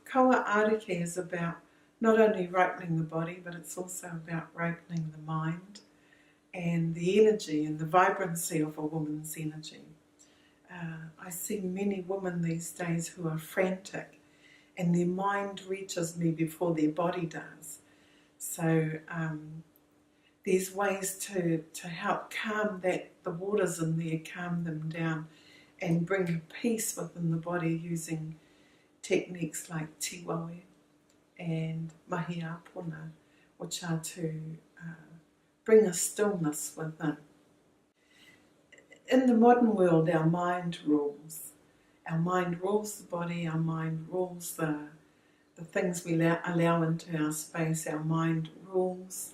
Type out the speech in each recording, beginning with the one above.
Kawa ariki is about not only ripening the body, but it's also about ripening the mind and the energy and the vibrancy of a woman's energy. I see many women these days who are frantic and their mind reaches me before their body does. So there's ways to help calm the waters in there, calm them down and bring peace within the body using techniques like tiwawe and mahi apona, which are to bring a stillness within. In the modern world, our mind rules. Our mind rules the body, our mind rules the things we allow into our space, our mind rules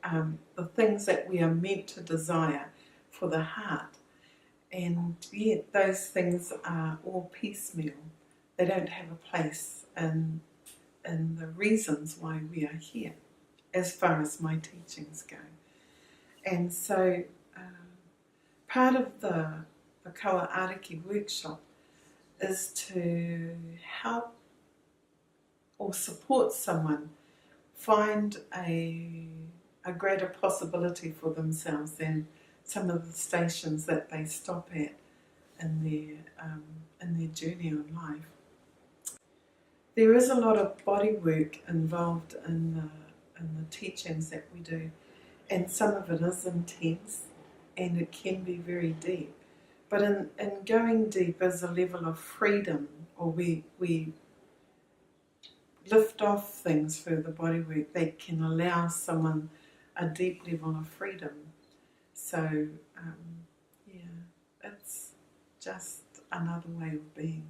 the things that we are meant to desire for the heart. And yet those things are all piecemeal. They don't have a place in the reasons why we are here, as far as my teachings go. And so part of the Kawa Ariki workshop is to help or support someone find a greater possibility for themselves than some of the stations that they stop at in their journey in life. There is a lot of body work involved in the teachings that we do, and some of it is intense and it can be very deep. But in going deep is a level of freedom, or we lift off things through the body work that can allow someone a deep level of freedom. So, yeah, it's just another way of being.